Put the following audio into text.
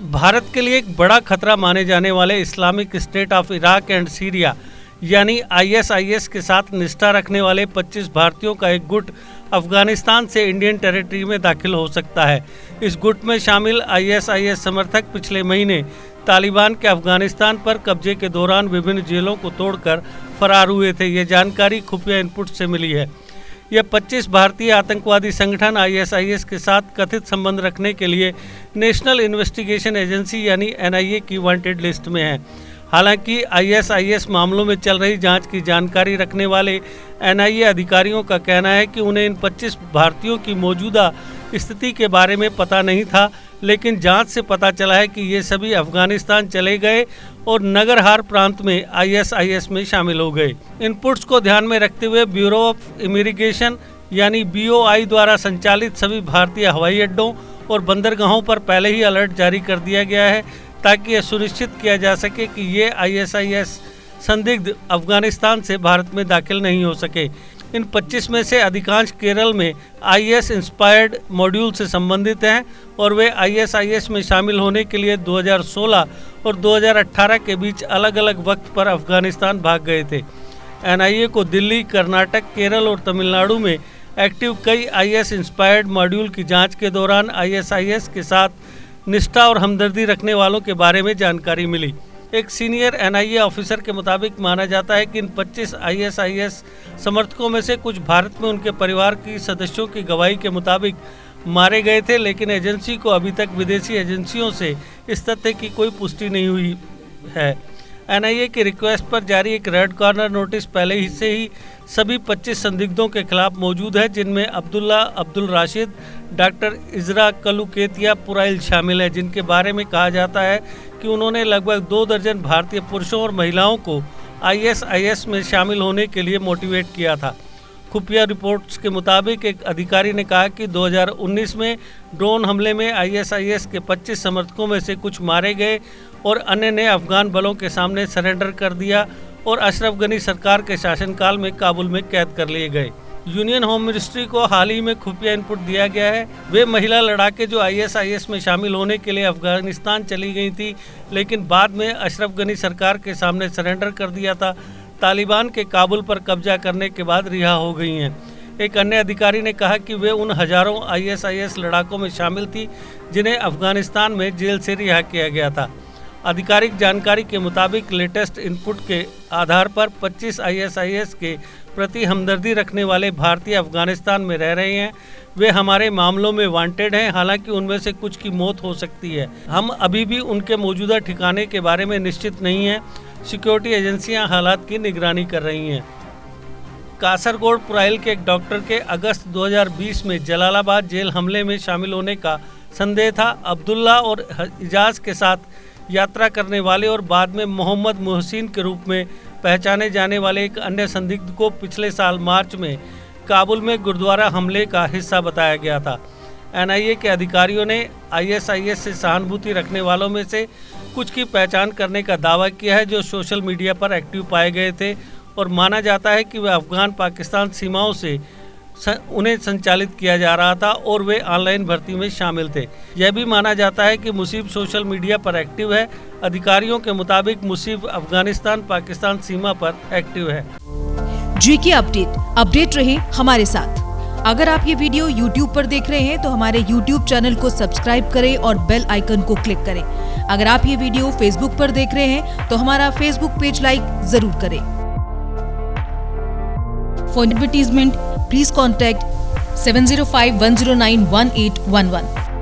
भारत के लिए एक बड़ा खतरा माने जाने वाले Islamic state of Iraq and Syria यानी ISIS के साथ निष्ठा रखने वाले 25 भारतीयों का एक गुट अफगानिस्तान से इंडियन टेरिटरी में दाखिल हो सकता है। इस गुट में शामिल ISIS समर्थक पिछले महीने तालिबान के अफगानिस्तान पर कब्जे के दौरान विभिन्न जेलों को तोड़कर फरार हुए थे। ये जानकारी खुफिया इनपुट से मिली है। यह 25 भारतीय आतंकवादी संगठन ISIS के साथ कथित संबंध रखने के लिए नेशनल इन्वेस्टिगेशन एजेंसी यानी NIA की वांटेड लिस्ट में है। हालांकि ISIS मामलों में चल रही जांच की जानकारी रखने वाले NIA अधिकारियों का कहना है कि उन्हें इन 25 भारतीयों की मौजूदा स्थिति के बारे में पता नहीं था, लेकिन जांच से पता चला है कि ये सभी अफगानिस्तान चले गए और नगरहार प्रांत में ISIS में शामिल हो गए। इनपुट्स को ध्यान में रखते हुए ब्यूरो ऑफ इमिग्रेशन यानी BOI द्वारा संचालित सभी भारतीय हवाई अड्डों और बंदरगाहों पर पहले ही अलर्ट जारी कर दिया गया है ताकि यह सुनिश्चित किया जा सके कि ये ISIS संदिग्ध अफगानिस्तान से भारत में दाखिल नहीं हो सके। इन 25 में से अधिकांश केरल में IS इंस्पायर्ड मॉड्यूल से संबंधित हैं और वे ISIS में शामिल होने के लिए 2016 और 2018 के बीच अलग अलग वक्त पर अफगानिस्तान भाग गए थे। NIA को दिल्ली, कर्नाटक, केरल और तमिलनाडु में एक्टिव कई IS इंस्पायर्ड मॉड्यूल की जांच के दौरान ISIS के साथ निष्ठा और हमदर्दी रखने वालों के बारे में जानकारी मिली। एक सीनियर NIA ऑफिसर के मुताबिक माना जाता है कि इन 25 ISIS समर्थकों में से कुछ भारत में उनके परिवार के सदस्यों की गवाही के मुताबिक मारे गए थे, लेकिन एजेंसी को अभी तक विदेशी एजेंसियों से इस तथ्य की कोई पुष्टि नहीं हुई है। NIA की रिक्वेस्ट पर जारी एक रेड कॉर्नर नोटिस पहले ही से ही सभी 25 संदिग्धों के खिलाफ मौजूद है, जिनमें अब्दुल्ला अब्दुल राशिद, डॉक्टर इजरा कलुकेतिया पुराइल शामिल है, जिनके बारे में कहा जाता है कि उन्होंने लगभग 2 दर्जन भारतीय पुरुषों और महिलाओं को ISIS में शामिल होने के लिए मोटिवेट किया था। खुफिया रिपोर्ट्स के मुताबिक एक अधिकारी ने कहा कि 2019 में ड्रोन हमले में ISIS के 25 समर्थकों में से कुछ मारे गए और अन्य ने अफगान बलों के सामने सरेंडर कर दिया और अशरफ गनी सरकार के शासनकाल में काबुल में कैद कर लिए गए। यूनियन होम मिनिस्ट्री को हाल ही में खुफिया इनपुट दिया गया है। वे महिला लड़ाके जो ISIS में शामिल होने के लिए अफगानिस्तान चली गई थी, लेकिन बाद में अशरफ गनी सरकार के सामने सरेंडर कर दिया था, तालिबान के काबुल पर कब्जा करने के बाद रिहा हो गई हैं। एक अन्य अधिकारी ने कहा कि वे उन हजारों ISIS लड़ाकों में शामिल थी जिन्हें अफगानिस्तान में जेल से रिहा किया गया था। आधिकारिक जानकारी के मुताबिक लेटेस्ट इनपुट के आधार पर 25 ISIS के प्रति हमदर्दी रखने वाले भारतीय अफगानिस्तान में रह रहे हैं। वे हमारे मामलों में वांटेड हैं, हालांकि उनमें से कुछ की मौत हो सकती है। हम अभी भी उनके मौजूदा ठिकाने के बारे में निश्चित नहीं हैं। सिक्योरिटी एजेंसियां हालात की निगरानी कर रही हैं। कासरगोड पुराइल के एक डॉक्टर के अगस्त 2020 में जलालाबाद जेल हमले में शामिल होने का संदेह था। अब्दुल्ला और इजाज के साथ यात्रा करने वाले और बाद में मोहम्मद मोहसिन के रूप में पहचाने जाने वाले एक अन्य संदिग्ध को पिछले साल मार्च में काबुल में गुरुद्वारा हमले का हिस्सा बताया गया था। NIA के अधिकारियों ने ISIS से सहानुभूति रखने वालों में से कुछ की पहचान करने का दावा किया है, जो सोशल मीडिया पर एक्टिव पाए गए थे और माना जाता है कि वे अफगान पाकिस्तान सीमाओं से उन्हें संचालित किया जा रहा था और वे ऑनलाइन भर्ती में शामिल थे। यह भी माना जाता है कि मुसीब सोशल मीडिया पर एक्टिव है। अधिकारियों के मुताबिक मुसीब अफगानिस्तान पाकिस्तान सीमा पर एक्टिव है। GK अपडेट रहे हमारे साथ। अगर आप ये वीडियो YouTube पर देख रहे हैं तो हमारे YouTube चैनल को सब्सक्राइब करें और बेल आइकन को क्लिक करें। अगर आप ये वीडियो Facebook पर देख रहे हैं तो हमारा Facebook पेज लाइक जरूर करें। For advertisement, please contact 705-109-1811.